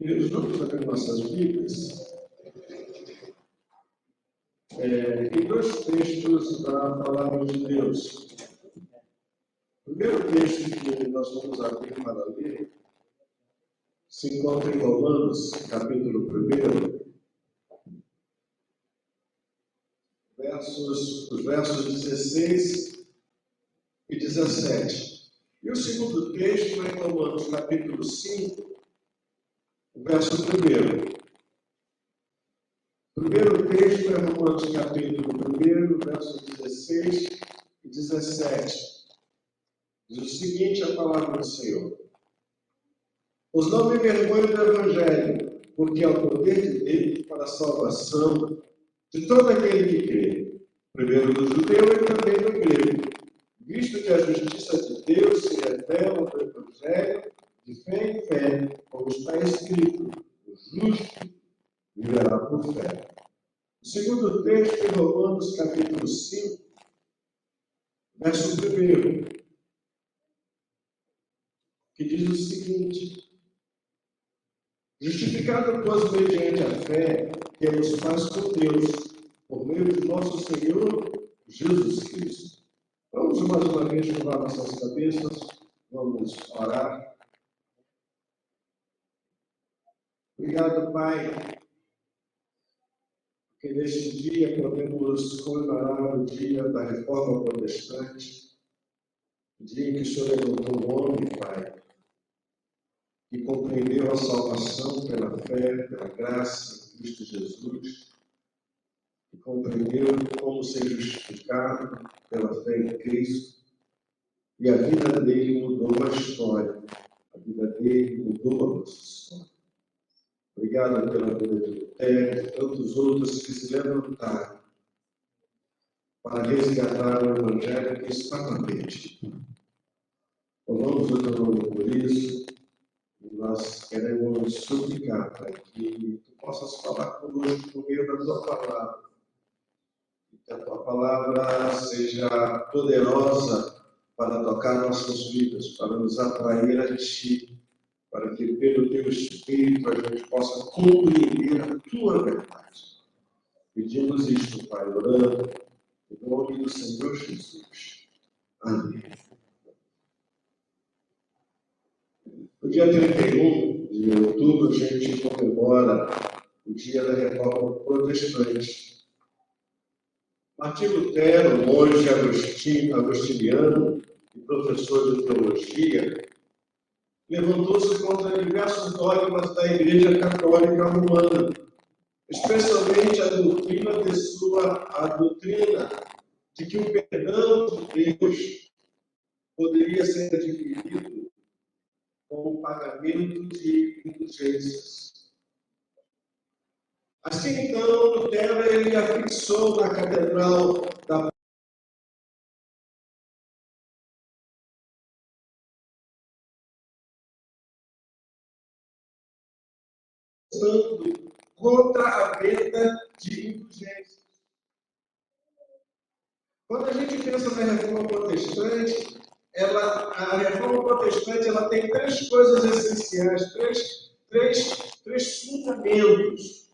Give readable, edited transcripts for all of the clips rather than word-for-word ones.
E vamos abrir nossas Bíblias. Em dois textos da Palavra de Deus. O primeiro texto que nós vamos abrir para ler se encontra em Romanos, capítulo 1, os versos 16 e 17. E o segundo texto é em Romanos, capítulo 5, o verso 1. O primeiro texto é Romanos, capítulo 1, versos 16 e 17. Diz o seguinte, a palavra do Senhor. Pois não me envergonho do Evangelho, porque é o poder de Deus para a salvação de todo aquele que crê, primeiro do judeu e também do grego, visto que a justiça de Deus se revela no Evangelho de fé em fé, como está escrito, o justo viverá por fé. O segundo texto é Romanos, capítulo 5, verso 1, que diz o seguinte: justificado, pois, mediante a fé, temos paz com Deus, por meio de nosso Senhor Jesus Cristo. Vamos mais uma vez curvar nossas cabeças, vamos orar. Obrigado, Pai, porque neste dia podemos comemorar o dia da Reforma Protestante, o dia em que o Senhor levantou o homem, Pai, que compreendeu a salvação pela fé, pela graça em Cristo Jesus, que compreendeu como ser justificado pela fé em Cristo, e a vida dele mudou a história, a vida dele mudou a nossa história. Obrigado pela vida de Lutero e de tantos outros que se levantaram para resgatar o Evangelho que estava perdido. Louvamos o teu nome por isso. Nós queremos suplicar, Pai, que tu possas falar conosco por meio da tua palavra. Que a tua palavra seja poderosa para tocar nossas vidas, para nos atrair a ti, para que pelo teu Espírito a gente possa compreender a tua verdade. Pedimos isto, Pai, orando, em nome do Senhor Jesus. Amém. No dia 31 de outubro, a gente comemora o dia da Reforma Protestante. Martim Lutero, monge agostiniano e professor de teologia, levantou-se contra diversos dogmas da Igreja Católica Romana, especialmente a doutrina de que o perdão de Deus poderia ser adquirido como pagamento de indulgências. Assim, então, Lutero ele afixou na Catedral da contra a venda de indulgências. Quando a gente pensa na Reforma Protestante, a Reforma Protestante ela tem três coisas essenciais, três fundamentos.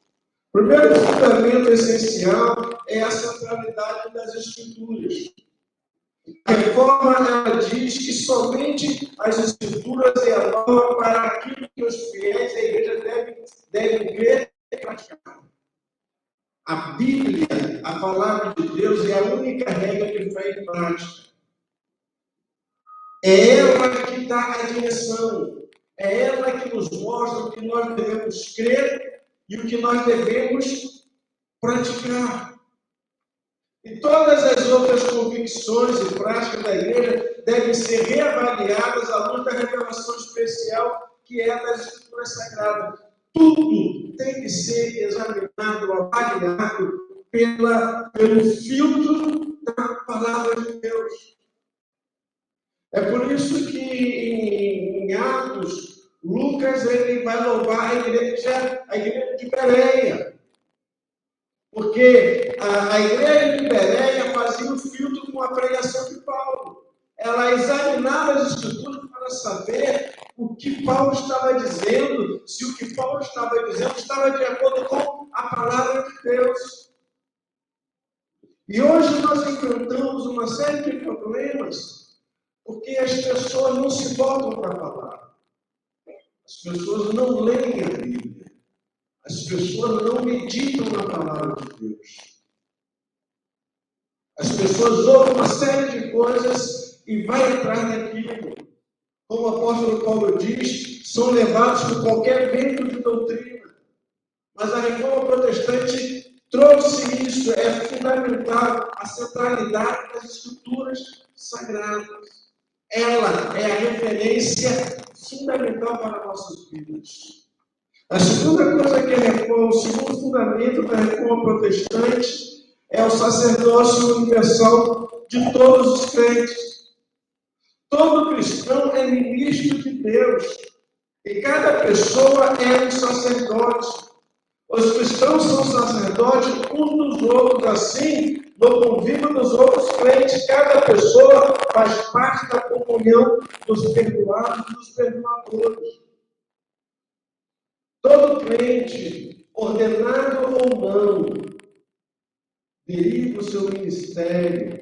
O primeiro fundamento essencial é a centralidade das Escrituras. A Reforma ela diz que somente as Escrituras é a norma para aquilo que os fiéis da igreja devem crer e praticar. A Bíblia, a palavra de Deus, é a única regra de fé e prática. É ela que dá a direção. É ela que nos mostra o que nós devemos crer e o que nós devemos praticar. E todas as outras convicções e práticas da igreja devem ser reavaliadas à luz da revelação especial que é das Escrituras Sagradas. Tudo tem que ser examinado, avaliado pelo filtro da palavra de Deus. É por isso que em Atos, Lucas ele vai louvar a igreja de Bereia. Porque a igreja de Bereia fazia o filtro com a pregação de Paulo. Ela examinava as Escrituras para saber o que Paulo estava dizendo, se o que Paulo estava dizendo estava de acordo com a palavra de Deus. E hoje nós enfrentamos uma série de problemas, porque as pessoas não se voltam para a palavra. As pessoas não leem a Bíblia. As pessoas não meditam na palavra de Deus. As pessoas ouvem uma série de coisas e vai atrás daquilo. Como o apóstolo Paulo diz, são levados por qualquer vento de doutrina. Mas a reforma protestante trouxe isso, é fundamental, a centralidade das escrituras sagradas. Ela é a referência fundamental para nossas vidas. A segunda coisa que a reforma, o segundo fundamento da reforma protestante é o sacerdócio universal de todos os crentes. Todo cristão é ministro de Deus. E cada pessoa é um sacerdote. Os cristãos são sacerdotes uns dos outros, assim, no convívio dos outros crentes. Cada pessoa faz parte da comunhão dos perdoados e dos perdoadores. Todo crente, ordenado ou não, deriva o seu ministério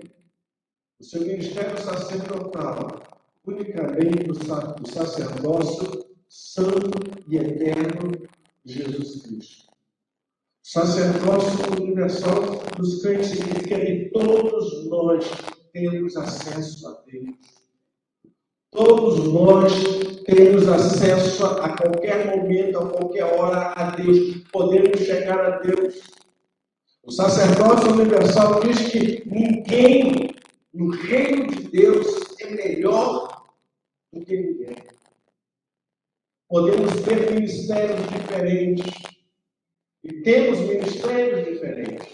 sacerdotal, unicamente do sacerdócio santo e eterno de Jesus Cristo. O sacerdócio universal dos crentes significa que todos nós temos acesso a Deus. Todos nós temos acesso a qualquer momento, a qualquer hora a Deus. Podemos chegar a Deus. O sacerdócio universal diz que ninguém no reino de Deus é melhor do que ninguém. Podemos ter ministérios diferentes. E temos ministérios diferentes.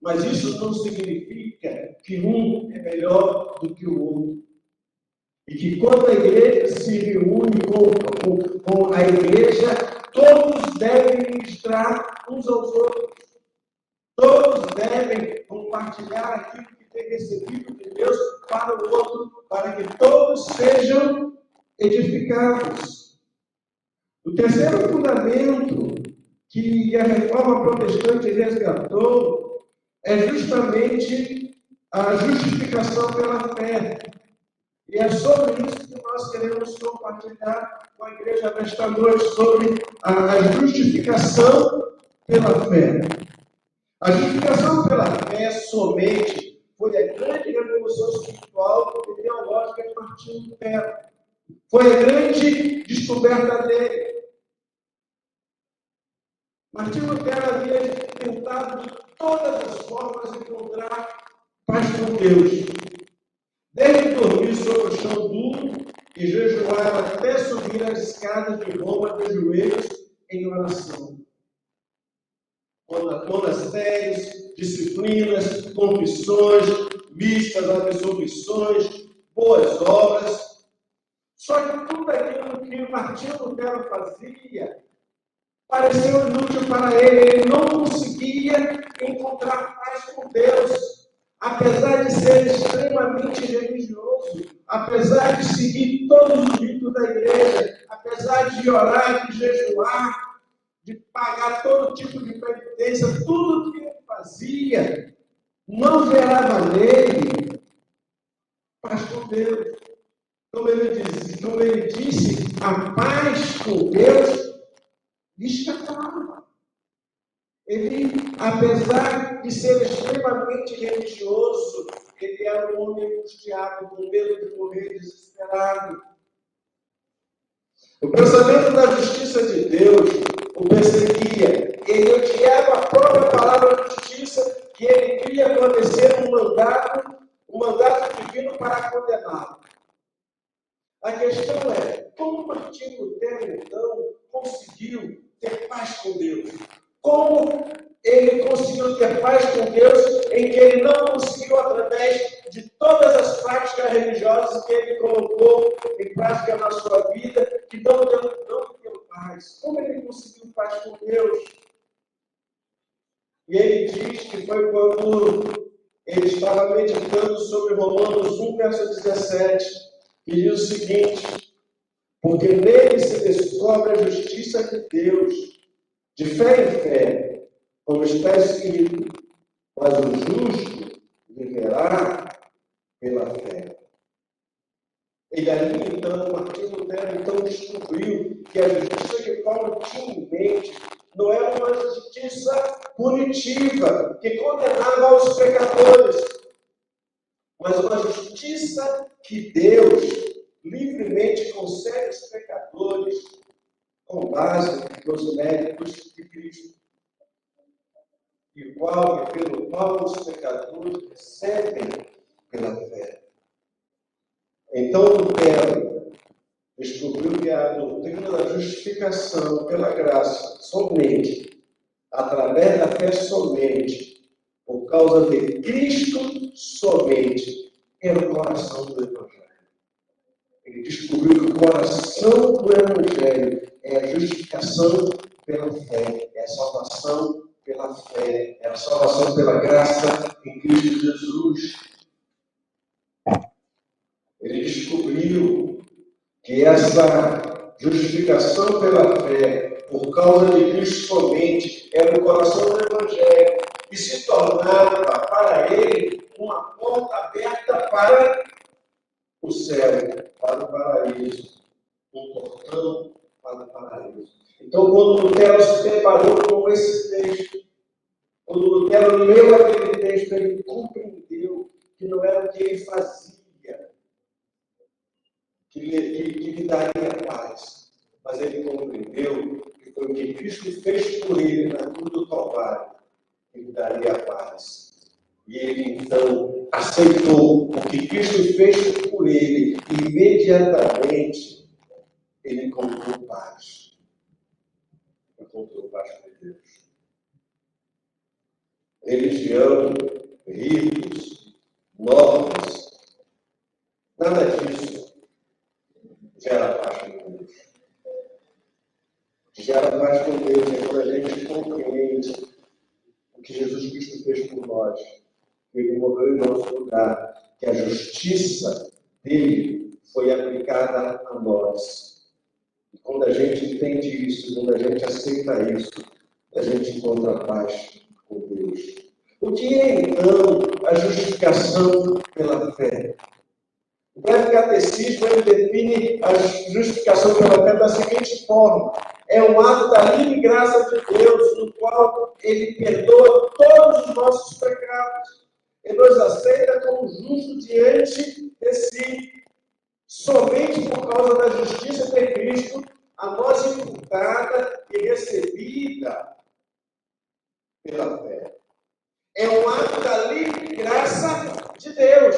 Mas isso não significa que um é melhor do que o outro. E que quando a igreja se reúne com a igreja, todos devem ministrar uns aos outros. Todos devem compartilhar aquilo que tem recebido de Deus para o outro, para que todos sejam edificados. O terceiro fundamento que a reforma protestante resgatou é justamente a justificação pela fé. E é sobre isso que nós queremos compartilhar com a igreja nesta noite, sobre a justificação pela fé. A justificação pela fé somente foi a grande revolução espiritual e teológica de Martinho Lutero. Foi a grande descoberta dele. Martinho Lutero havia tentado de todas as formas encontrar paz com Deus. Desde dormir sobre o chão duro e jejuar até subir as escadas de Roma de joelhos em oração. Monastérios, disciplinas, confissões, vistas, absolvições, boas obras. Só que tudo aquilo que Martinho Lutero fazia pareceu inútil para ele. Ele não conseguia encontrar paz com Deus. Apesar de ser extremamente religioso, apesar de seguir todos os ritos da igreja, apesar de orar, de jejuar, de pagar todo tipo de penitência, tudo que ele fazia não gerava nele paz com Deus. Como ele disse, a paz com Deus lhe escapava. Ele, apesar de ser extremamente religioso, ele era um homem angustiado, com medo de morrer desesperado. O pensamento da justiça de Deus o perseguia. Ele odiava a própria palavra de justiça que ele via acontecer um mandato divino para condená-lo. A questão é, como Martinho Lutero, então, conseguiu ter paz com Deus? Como ele conseguiu ter paz com Deus em que ele não conseguiu através de todas as práticas religiosas que ele colocou em prática na sua vida, que não deu paz? Como ele conseguiu paz com Deus? E ele diz que foi quando ele estava meditando sobre Romanos 1, verso 17, que diz o seguinte: porque nele se descobre a justiça de Deus, de fé em fé, como está escrito, mas o justo viverá pela fé. Ele ali, então, Martim Lutero, então, descobriu que a justiça que Paulo tinha em mente não era uma justiça punitiva, que condenava os pecadores, mas uma justiça que Deus livremente concede aos pecadores com base nos méritos de Cristo, pelo qual os pecadores recebem pela fé. Então, Lutero descobriu que a doutrina da justificação pela graça, somente, através da fé somente, por causa de Cristo somente, era o coração do Evangelho. Ele descobriu que o coração do Evangelho é a justificação pela fé, é a salvação pela fé, é a salvação pela graça em Cristo Jesus. Ele descobriu que essa justificação pela fé, por causa de Cristo somente, era o coração do Evangelho e se tornava para ele uma porta aberta para o céu, para o paraíso, um portão para o paraíso. Então, quando Lutero se deparou com esse texto, quando Lutero leu aquele texto, ele compreendeu que não era o que ele fazia que lhe daria paz, mas ele compreendeu que foi o que Cristo fez por ele na cruz do Calvário que lhe daria paz. E ele então aceitou o que Cristo fez por ele e imediatamente ele encontrou paz. Encontrou paz com Deus. Religião, ritos, normas, nada disso gera paz com Deus. Gera paz com Deus é quando a gente compreende o que Jesus Cristo fez por nós. Ele morreu em nosso lugar, que a justiça dele foi aplicada a nós. E quando a gente entende isso, quando a gente aceita isso, a gente encontra paz com Deus. O que é, então, a justificação pela fé? O breve catecismo ele define a justificação pela fé da seguinte forma: é um ato da livre graça de Deus, no qual ele perdoa todos os nossos pecados. Ele nos aceita como justo diante de si, somente por causa da justiça de Cristo, a nós imputada e recebida pela fé. É um ato da livre graça de Deus,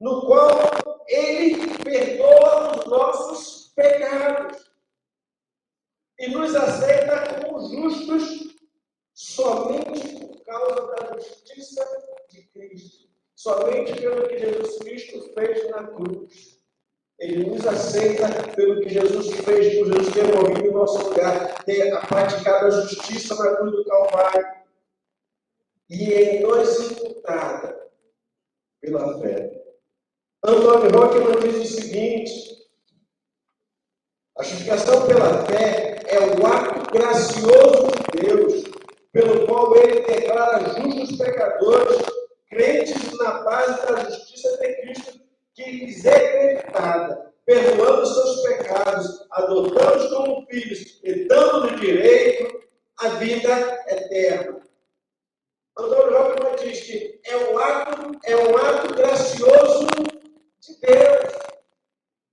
no qual ele perdoa os nossos pecados e nos aceita como justos somente por causa da justiça de Cristo, somente pelo que Jesus Cristo fez na cruz. Ele nos aceita pelo que Jesus fez, por Jesus ter morrido em nosso lugar, ter praticado a justiça na cruz do Calvário e em nós imputada pela fé. Antônio Rockman diz o seguinte: a justificação pela fé é o ato gracioso de Deus, pelo qual ele declara justos os pecadores, crentes na base da justiça de Cristo, que lhes é creditada, perdoando seus pecados, adotando-os como filhos e dando-lhe direito à vida eterna. Antônio Rockman diz que é um ato gracioso de Deus.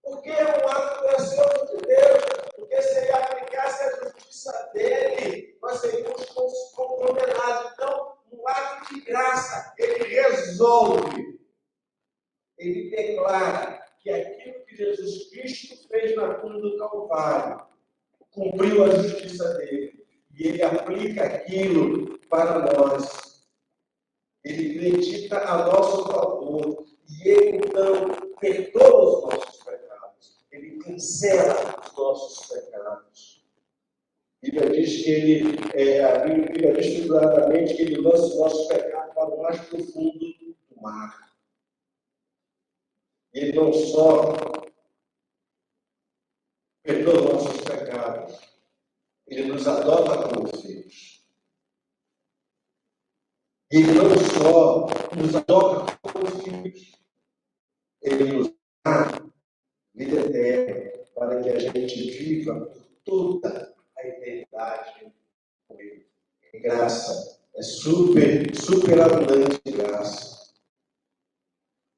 Por que é um ato gracioso de Deus? Porque se ele aplicasse a justiça dele, nós seríamos condenados. Então, um ato de graça, ele resolve, ele declara que aquilo que Jesus Cristo fez na cruz do Calvário cumpriu a justiça dele. E ele aplica aquilo para nós. Ele acredita a nosso favor. E ele, então, perdoa os nossos pecados. Ele cancela os nossos pecados. A Bíblia diz que a Bíblia diz figuradamente que ele lança os nossos pecados para o mais profundo do mar. Ele não só perdoa nossos pecados. Ele nos adota como filhos. E Ele não só nos adota como filhos, Ele nos dá vida eterna para que a gente viva por toda a eternidade com Ele. É graça, é super abundante de graça.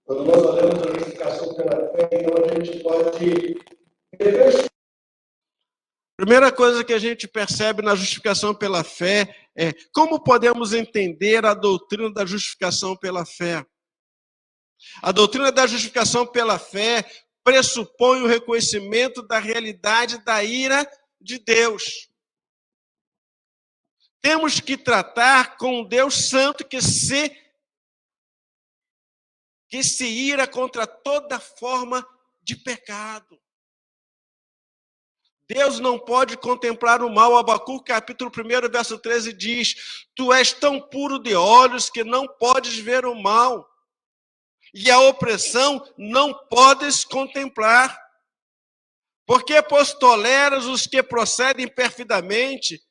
Quando nós olhamos a justificação pela fé, então a gente pode rever. Primeira coisa que a gente percebe na justificação pela fé é como podemos entender a doutrina da justificação pela fé. A doutrina da justificação pela fé pressupõe o reconhecimento da realidade da ira de Deus. Temos que tratar com um Deus santo que se ira contra toda forma de pecado. Deus não pode contemplar o mal. Abacuque, capítulo 1, verso 13 diz: Tu és tão puro de olhos que não podes ver o mal, e a opressão não podes contemplar. Porque, pois, toleras os que procedem perfidamente,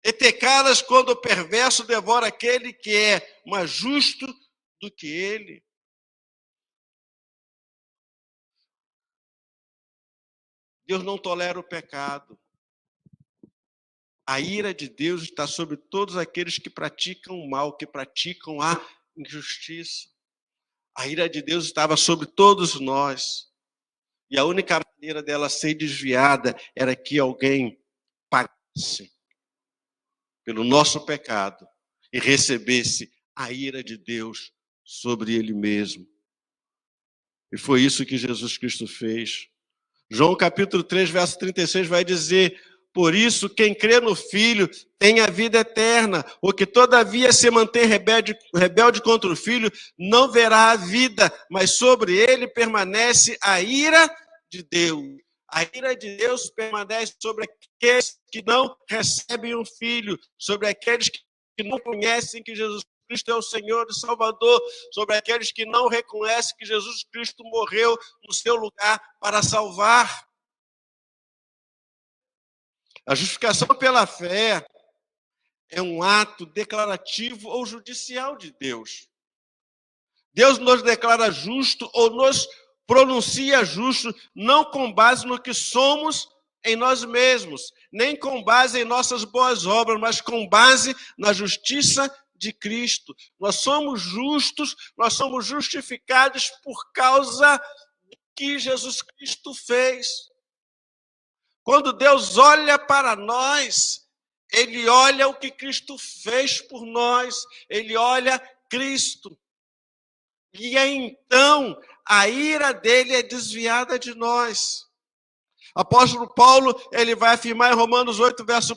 e te calas quando o perverso devora aquele que é mais justo do que ele. Deus não tolera o pecado. A ira de Deus está sobre todos aqueles que praticam o mal, que praticam a injustiça. A ira de Deus estava sobre todos nós. E a única maneira dela ser desviada era que alguém pagasse pelo nosso pecado e recebesse a ira de Deus sobre ele mesmo. E foi isso que Jesus Cristo fez. João capítulo 3, verso 36 vai dizer: por isso, quem crê no Filho tem a vida eterna. O que todavia se mantém rebelde contra o Filho não verá a vida, mas sobre ele permanece a ira de Deus. A ira de Deus permanece sobre aqueles que não recebem um Filho, sobre aqueles que não conhecem que Jesus Cristo é o Senhor e Salvador, sobre aqueles que não reconhecem que Jesus Cristo morreu no seu lugar para salvar. A justificação pela fé é um ato declarativo ou judicial de Deus. Deus nos declara justo ou nos pronuncia justo, não com base no que somos em nós mesmos, nem com base em nossas boas obras, mas com base na justiça de Cristo. Nós somos justos, nós somos justificados por causa do que Jesus Cristo fez. Quando Deus olha para nós, Ele olha o que Cristo fez por nós, Ele olha Cristo. E então, a ira dele é desviada de nós. Apóstolo Paulo, ele vai afirmar em Romanos 8, verso 1,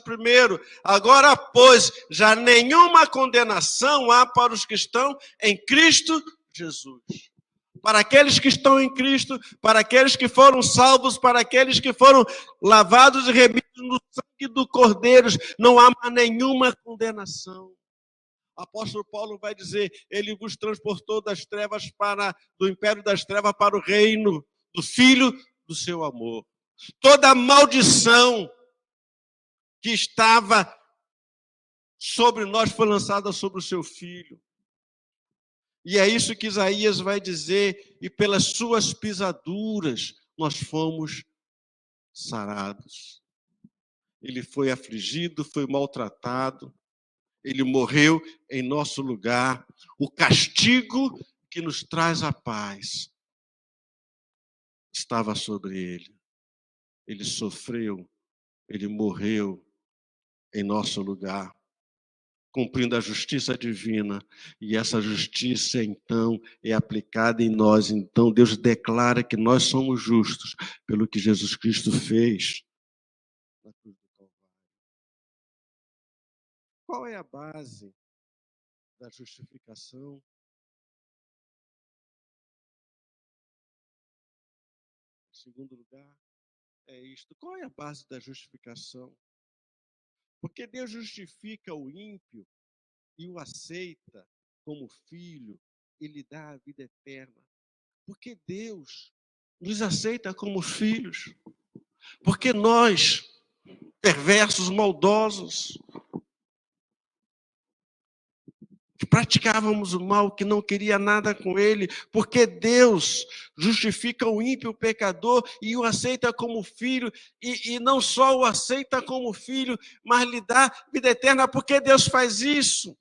agora, pois, já nenhuma condenação há para os que estão em Cristo Jesus. Para aqueles que estão em Cristo, para aqueles que foram salvos, para aqueles que foram lavados e remidos no sangue do Cordeiro, não há mais nenhuma condenação. O apóstolo Paulo vai dizer, ele vos transportou das trevas do império das trevas para o reino do Filho do seu amor. Toda a maldição que estava sobre nós foi lançada sobre o seu Filho. E é isso que Isaías vai dizer, e pelas suas pisaduras nós fomos sarados. Ele foi afligido, foi maltratado, ele morreu em nosso lugar. O castigo que nos traz a paz estava sobre ele. Ele sofreu, ele morreu em nosso lugar, cumprindo a justiça divina, e essa justiça, então, é aplicada em nós. Então, Deus declara que nós somos justos pelo que Jesus Cristo fez na cruz do Calvário. Qual é a base da justificação? Em segundo lugar, é isto. Qual é a base da justificação? Porque Deus justifica o ímpio e o aceita como filho e lhe dá a vida eterna. Porque Deus nos aceita como filhos. Porque nós, perversos, maldosos, que praticávamos o mal, que não queria nada com ele, porque Deus justifica o ímpio, o pecador, e o aceita como filho, e não só o aceita como filho, mas lhe dá vida eterna, porque Deus faz isso.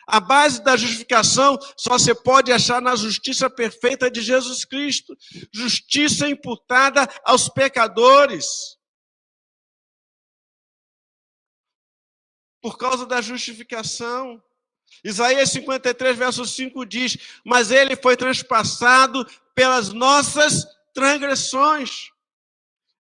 A base da justificação só se pode achar na justiça perfeita de Jesus Cristo, justiça imputada aos pecadores, por causa da justificação. Isaías 53, verso 5 diz: mas ele foi transpassado pelas nossas transgressões,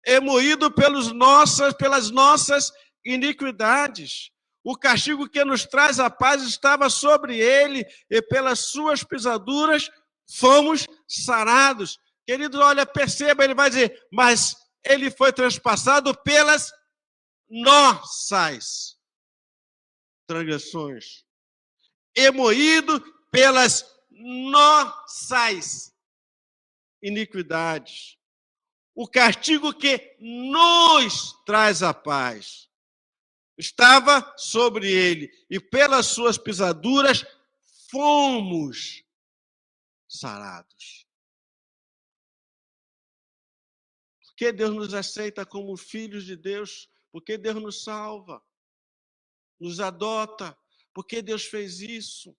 e moído pelas nossas iniquidades. O castigo que nos traz a paz estava sobre ele, e pelas suas pisaduras fomos sarados. Queridos, olha, perceba, ele vai dizer, mas ele foi transpassado pelas nossas transgressões, e moído pelas nossas iniquidades. O castigo que nos traz a paz estava sobre ele, e pelas suas pisaduras fomos sarados. Porque Deus nos aceita como filhos de Deus, porque Deus nos salva, nos adota. Porque Deus fez isso?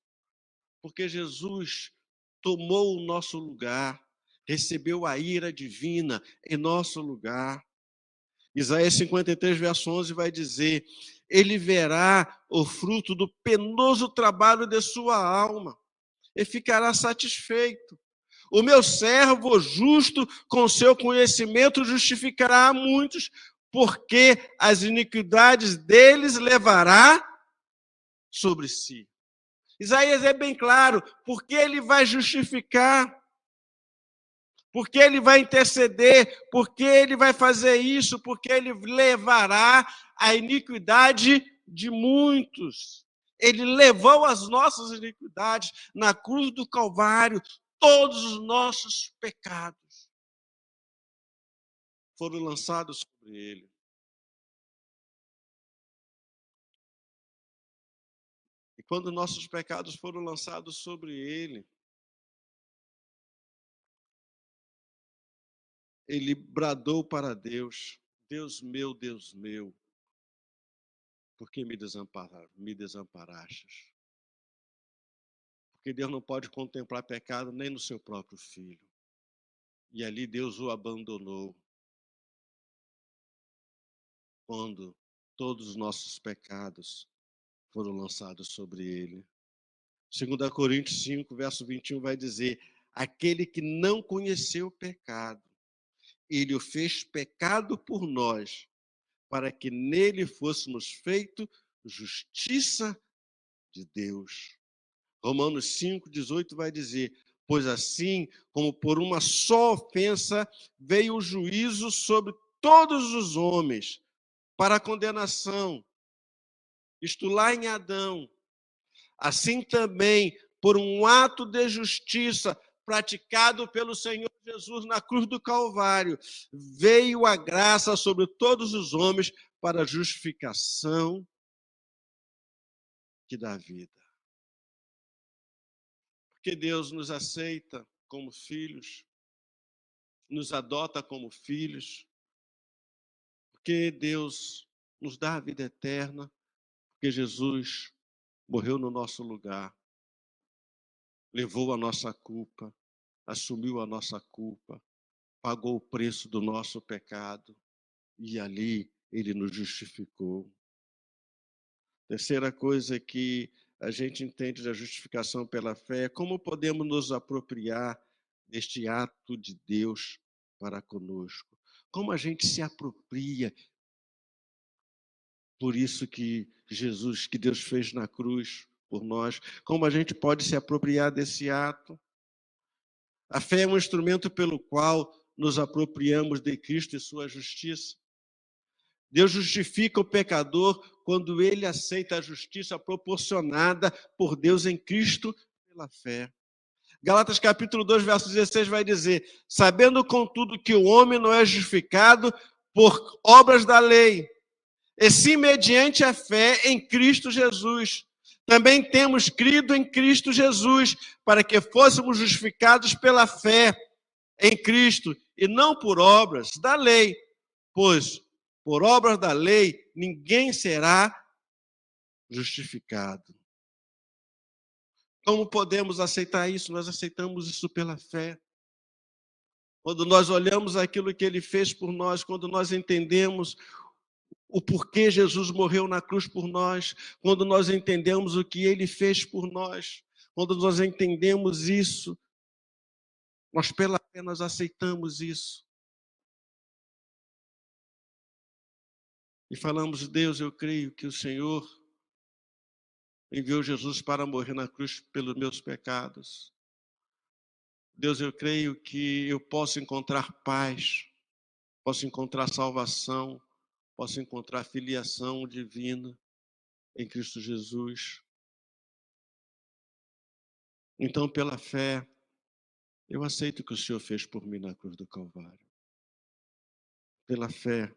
Porque Jesus tomou o nosso lugar, recebeu a ira divina em nosso lugar. Isaías 53, verso 11 vai dizer: ele verá o fruto do penoso trabalho de sua alma e ficará satisfeito. O meu servo justo, com seu conhecimento, justificará a muitos, porque as iniquidades deles levará sobre si. Isaías é bem claro, porque ele vai justificar, porque ele vai interceder, porque ele vai fazer isso, porque ele levará a iniquidade de muitos. Ele levou as nossas iniquidades na cruz do Calvário, todos os nossos pecados foram lançados sobre ele. E quando nossos pecados foram lançados sobre ele, ele bradou para Deus: Deus meu, por que me desamparastes? Porque Deus não pode contemplar pecado nem no seu próprio filho. E ali Deus o abandonou, quando todos os nossos pecados foram lançados sobre ele. 2 Coríntios 5, verso 21 vai dizer: aquele que não conheceu o pecado, ele o fez pecado por nós, para que nele fôssemos feitos justiça de Deus. Romanos 5, 18 vai dizer: pois assim como por uma só ofensa veio o juízo sobre todos os homens, para a condenação, isto lá em Adão, assim também por um ato de justiça praticado pelo Senhor Jesus na cruz do Calvário, veio a graça sobre todos os homens para a justificação que dá vida. Porque Deus nos aceita como filhos, nos adota como filhos, porque Deus nos dá a vida eterna, porque Jesus morreu no nosso lugar, levou a nossa culpa, assumiu a nossa culpa, pagou o preço do nosso pecado e ali ele nos justificou. Terceira coisa que a gente entende da justificação pela fé é como podemos nos apropriar deste ato de Deus para conosco. Como a gente se apropria por isso que Deus fez na cruz por nós. Como a gente pode se apropriar desse ato? A fé é um instrumento pelo qual nos apropriamos de Cristo e sua justiça. Deus justifica o pecador quando ele aceita a justiça proporcionada por Deus em Cristo pela fé. Gálatas capítulo 2, verso 16 vai dizer: sabendo contudo que o homem não é justificado por obras da lei, e sim mediante a fé em Cristo Jesus. Também temos crido em Cristo Jesus, para que fôssemos justificados pela fé em Cristo, e não por obras da lei, pois por obras da lei ninguém será justificado. Como podemos aceitar isso? Nós aceitamos isso pela fé. Quando nós olhamos aquilo que ele fez por nós, quando nós entendemos o porquê Jesus morreu na cruz por nós, quando nós entendemos o que ele fez por nós, quando nós entendemos isso, nós pela fé nós aceitamos isso. E falamos: Deus, eu creio que o Senhor enviou Jesus para morrer na cruz pelos meus pecados. Deus, eu creio que eu posso encontrar paz, posso encontrar salvação, posso encontrar filiação divina em Cristo Jesus. Então, pela fé, eu aceito o que o Senhor fez por mim na cruz do Calvário. Pela fé,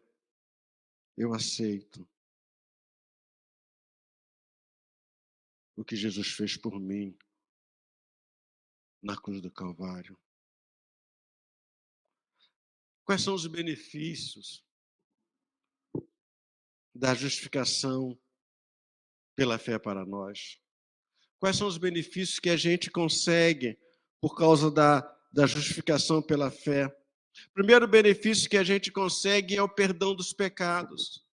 eu aceito o que Jesus fez por mim na cruz do Calvário. Quais são os benefícios da justificação pela fé para nós? Quais são os benefícios que a gente consegue por causa da justificação pela fé? O primeiro benefício que a gente consegue é o perdão dos pecados.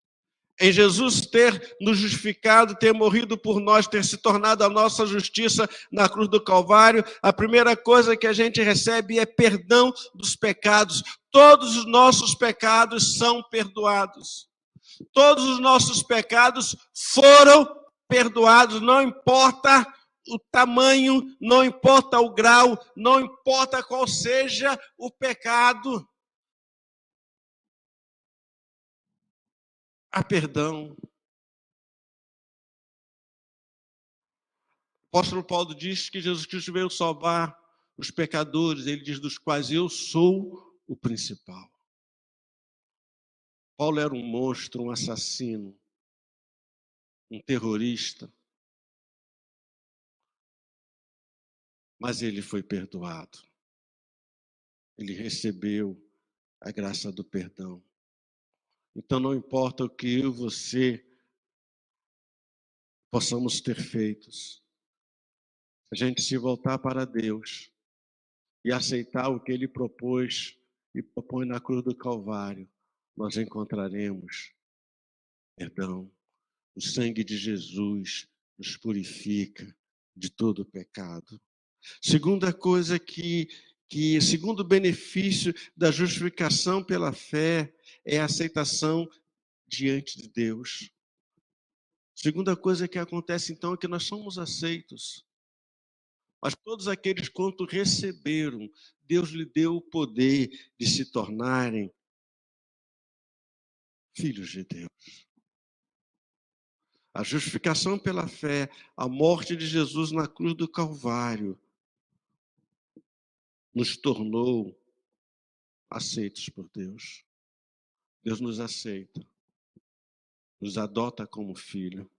Em Jesus ter nos justificado, ter morrido por nós, ter se tornado a nossa justiça na cruz do Calvário, a primeira coisa que a gente recebe é perdão dos pecados. Todos os nossos pecados são perdoados. Todos os nossos pecados foram perdoados, não importa o tamanho, não importa o grau, não importa qual seja o pecado. Há perdão. O apóstolo Paulo diz que Jesus Cristo veio salvar os pecadores, ele diz: dos quais eu sou o principal. Paulo era um monstro, um assassino, um terrorista, mas ele foi perdoado. Ele recebeu a graça do perdão. Então não importa o que eu e você possamos ter feito, a gente se voltar para Deus e aceitar o que Ele propôs e propõe na cruz do Calvário, nós encontraremos perdão. O sangue de Jesus nos purifica de todo pecado. Segunda coisa segundo benefício da justificação pela fé é a aceitação diante de Deus. Segunda coisa que acontece então é que nós somos aceitos. Mas todos aqueles quanto receberam, Deus lhe deu o poder de se tornarem filhos de Deus. A justificação pela fé, a morte de Jesus na cruz do Calvário, nos tornou aceitos por Deus. Deus nos aceita, nos adota como filho.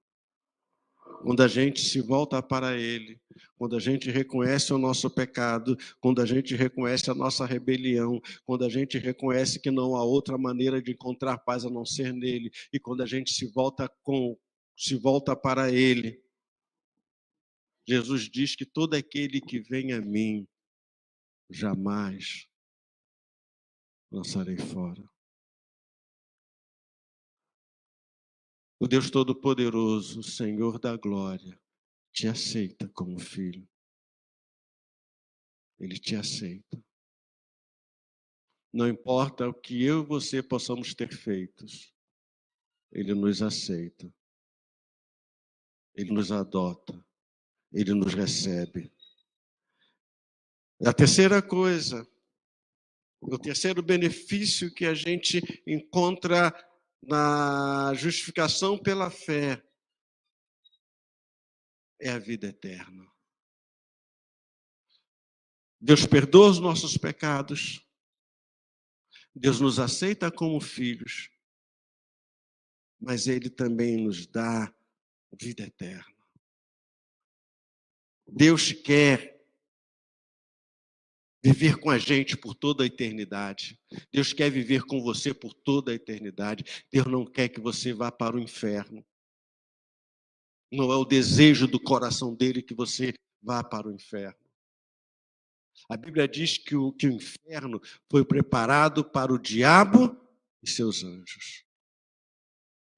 Quando a gente se volta para Ele, quando a gente reconhece o nosso pecado, quando a gente reconhece a nossa rebelião, quando a gente reconhece que não há outra maneira de encontrar paz a não ser nele, e quando a gente se volta para Ele, Jesus diz que todo aquele que vem a mim, jamais lançarei fora. O Deus Todo-Poderoso, Senhor da Glória, te aceita como filho. Ele te aceita. Não importa o que eu e você possamos ter feito, Ele nos aceita. Ele nos adota. Ele nos recebe. A terceira coisa, o terceiro benefício que a gente encontra na justificação pela fé é a vida eterna. Deus perdoa os nossos pecados. Deus nos aceita como filhos, mas Ele também nos dá vida eterna. Deus quer viver com a gente por toda a eternidade. Deus quer viver com você por toda a eternidade. Deus não quer que você vá para o inferno. Não é o desejo do coração dele que você vá para o inferno. A Bíblia diz que o inferno foi preparado para o diabo e seus anjos.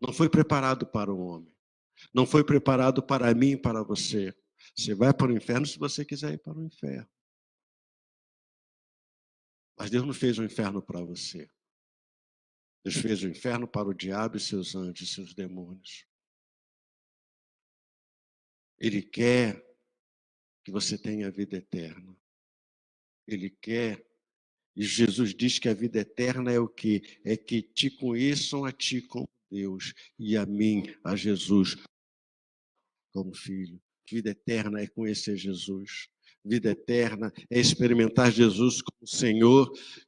Não foi preparado para o homem. Não foi preparado para mim e para você. Você vai para o inferno se você quiser ir para o inferno. Mas Deus não fez o inferno para você. Deus fez o inferno para o diabo e seus anjos, e seus demônios. Ele quer que você tenha vida eterna. Ele quer. E Jesus diz que a vida eterna é o quê? É que te conheçam a ti como Deus e a mim, a Jesus, como filho. Vida eterna é conhecer Jesus. Vida eterna é experimentar Jesus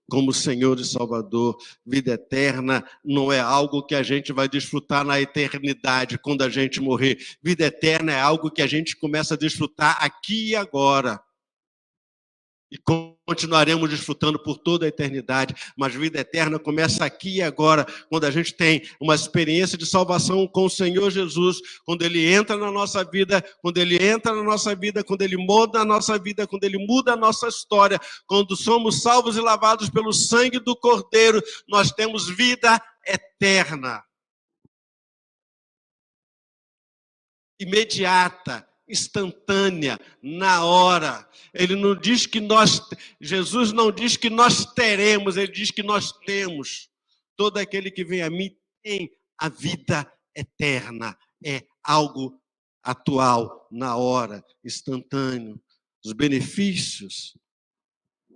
como Senhor e Salvador. Vida eterna não é algo que a gente vai desfrutar na eternidade, quando a gente morrer. Vida eterna é algo que a gente começa a desfrutar aqui e agora. E continuaremos desfrutando por toda a eternidade. Mas vida eterna começa aqui e agora, quando a gente tem uma experiência de salvação com o Senhor Jesus, quando Ele entra na nossa vida, quando Ele entra na nossa vida, quando Ele muda a nossa vida, quando Ele muda a nossa história, quando somos salvos e lavados pelo sangue do Cordeiro, nós temos vida eterna. Imediata, instantânea, na hora. Ele não diz que Jesus não diz que nós teremos, ele diz que nós temos. Todo aquele que vem a mim tem a vida eterna. É algo atual, na hora, instantâneo. Os benefícios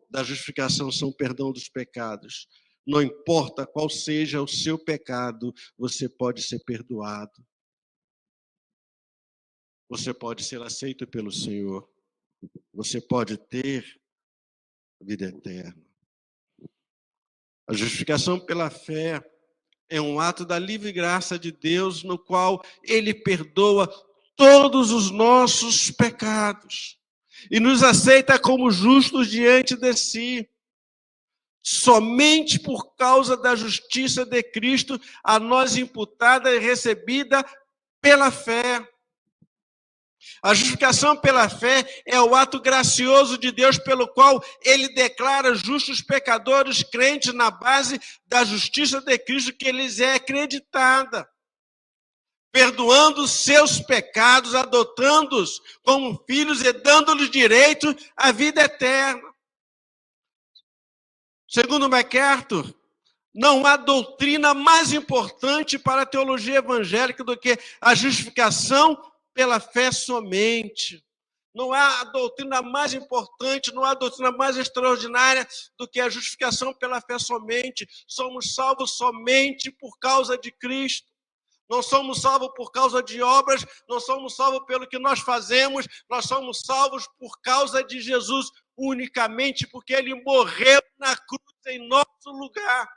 da justificação são o perdão dos pecados. Não importa qual seja o seu pecado, você pode ser perdoado. Você pode ser aceito pelo Senhor. Você pode ter vida eterna. A justificação pela fé é um ato da livre graça de Deus, no qual Ele perdoa todos os nossos pecados e nos aceita como justos diante de si. Somente por causa da justiça de Cristo, a nós imputada e recebida pela fé. A justificação pela fé é o ato gracioso de Deus pelo qual Ele declara justos pecadores crentes na base da justiça de Cristo que lhes é acreditada, perdoando seus pecados, adotando-os como filhos e dando-lhes direito à vida eterna. Segundo MacArthur, não há doutrina mais importante para a teologia evangélica do que a justificação pela fé somente. Não há doutrina mais importante, não há doutrina mais extraordinária do que a justificação pela fé somente. Somos salvos somente por causa de Cristo. Não somos salvos por causa de obras, não somos salvos pelo que nós fazemos, nós somos salvos por causa de Jesus unicamente, porque Ele morreu na cruz em nosso lugar,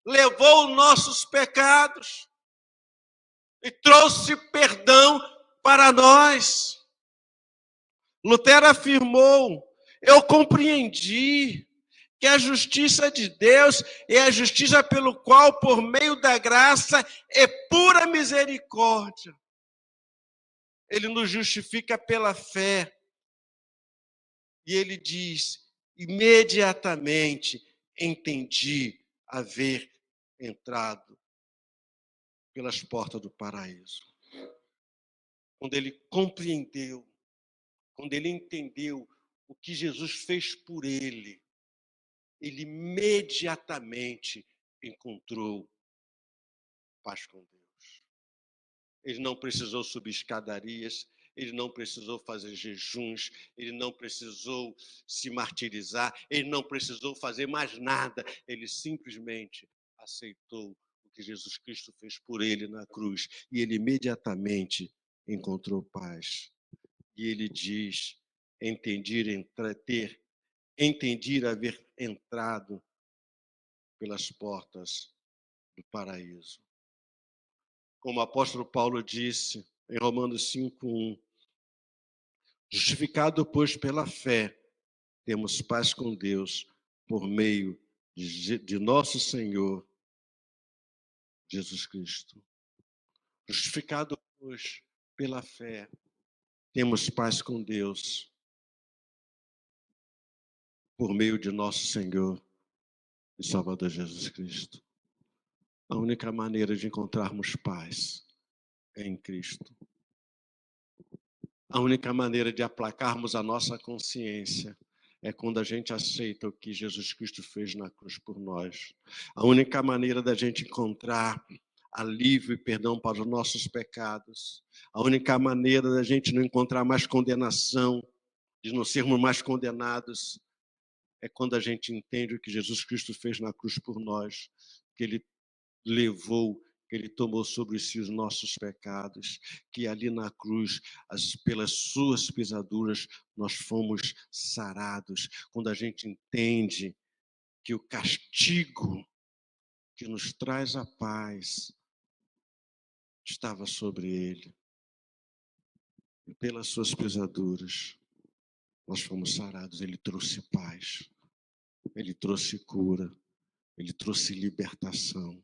levou nossos pecados e trouxe perdão para nós. Lutero afirmou: eu compreendi que a justiça de Deus é a justiça pelo qual, por meio da graça, é pura misericórdia. Ele nos justifica pela fé. E ele diz: imediatamente entendi haver entrado pelas portas do paraíso. Quando ele compreendeu, quando ele entendeu o que Jesus fez por ele imediatamente encontrou paz com Deus. Ele não precisou subir escadarias, ele não precisou fazer jejuns, ele não precisou se martirizar, ele não precisou fazer mais nada, ele simplesmente aceitou o que Jesus Cristo fez por ele na cruz e ele imediatamente encontrou paz. E ele diz: entendi haver entrado pelas portas do paraíso. Como o apóstolo Paulo disse em Romanos 5:1, justificado, pois, pela fé, temos paz com Deus por meio de nosso Senhor Jesus Cristo. Justificado, pois, pela fé, temos paz com Deus por meio de nosso Senhor e Salvador Jesus Cristo. A única maneira de encontrarmos paz é em Cristo. A única maneira de aplacarmos a nossa consciência é quando a gente aceita o que Jesus Cristo fez na cruz por nós. A única maneira da gente encontrar alívio e perdão para os nossos pecados. A única maneira da gente não encontrar mais condenação, de não sermos mais condenados, é quando a gente entende o que Jesus Cristo fez na cruz por nós, que Ele levou, que Ele tomou sobre si os nossos pecados, que ali na cruz, pelas suas pisaduras, nós fomos sarados. Quando a gente entende que o castigo que nos traz a paz estava sobre Ele, e pelas suas pisaduras, nós fomos sarados. Ele trouxe paz, Ele trouxe cura, Ele trouxe libertação.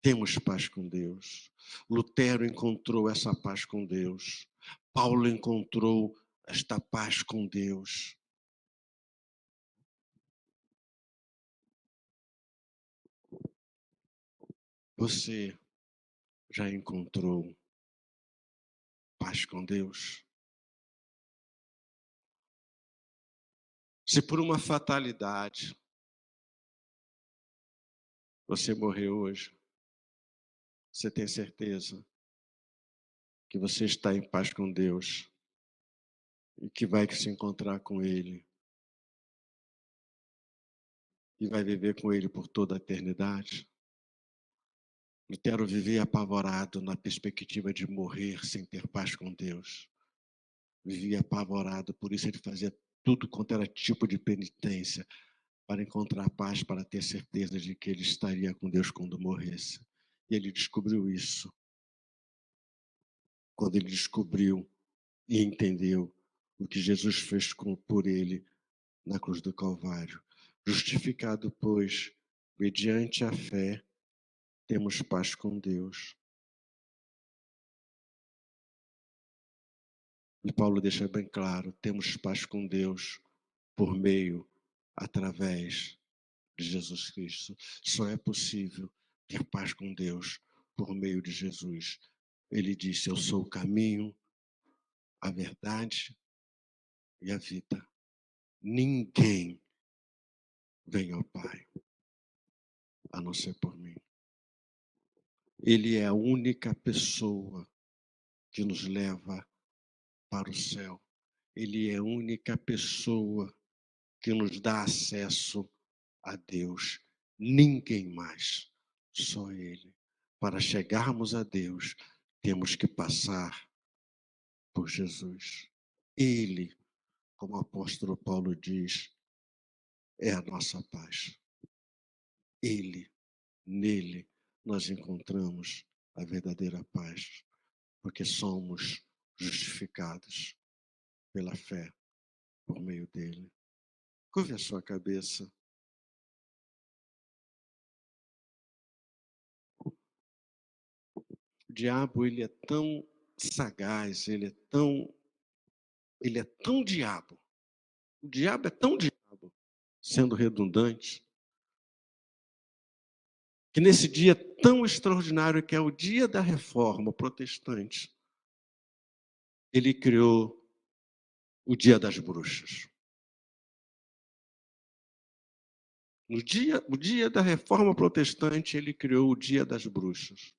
Temos paz com Deus. Lutero encontrou essa paz com Deus. Paulo encontrou esta paz com Deus. Você já encontrou paz com Deus? Se por uma fatalidade você morreu hoje, você tem certeza que você está em paz com Deus e que vai se encontrar com Ele e vai viver com Ele por toda a eternidade? Lutero vivia apavorado na perspectiva de morrer sem ter paz com Deus. Vivia apavorado, por isso ele fazia tudo quanto era tipo de penitência para encontrar paz, para ter certeza de que ele estaria com Deus quando morresse. E ele descobriu isso quando ele descobriu e entendeu o que Jesus fez por ele na cruz do Calvário. Justificado, pois, mediante a fé, temos paz com Deus. E Paulo deixa bem claro, temos paz com Deus por meio, através de Jesus Cristo. Só é possível ter paz com Deus por meio de Jesus. Ele disse, eu sou o caminho, a verdade e a vida. Ninguém vem ao Pai, a não ser por mim. Ele é a única pessoa que nos leva para o céu. Ele é a única pessoa que nos dá acesso a Deus. Ninguém mais, só Ele. Para chegarmos a Deus, temos que passar por Jesus. Ele, como o apóstolo Paulo diz, é a nossa paz. Ele, nele, nós encontramos a verdadeira paz, porque somos justificados pela fé, por meio dele. Curve a sua cabeça. O diabo, ele é tão sagaz, ele é tão diabo. O diabo é tão diabo, sendo redundante, que nesse dia tão extraordinário que é o dia da reforma protestante, ele criou o dia das bruxas. O dia da reforma protestante, ele criou o dia das bruxas,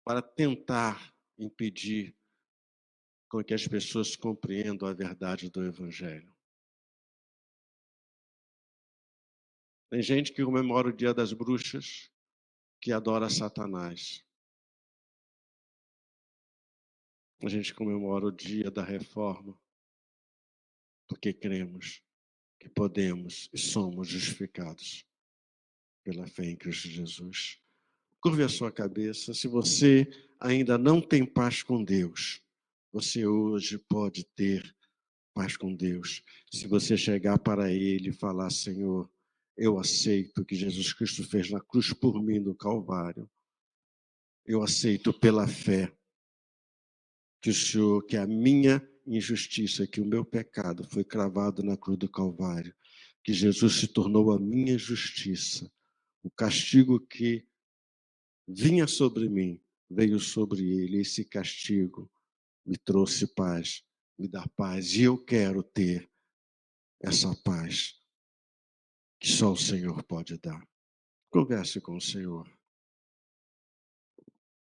para tentar impedir com que as pessoas compreendam a verdade do Evangelho. Tem gente que comemora o dia das bruxas, que adora Satanás. A gente comemora o dia da reforma, porque cremos que podemos e somos justificados pela fé em Cristo Jesus. Curve a sua cabeça. Se você ainda não tem paz com Deus, você hoje pode ter paz com Deus. Se você chegar para Ele e falar: Senhor, eu aceito o que Jesus Cristo fez na cruz por mim no Calvário. Eu aceito pela fé que o Senhor, que a minha injustiça, que o meu pecado foi cravado na cruz do Calvário, que Jesus se tornou a minha justiça. O castigo que vinha sobre mim veio sobre ele. Esse castigo me trouxe paz, me dá paz. E eu quero ter essa paz que só o Senhor pode dar. Converse com o Senhor.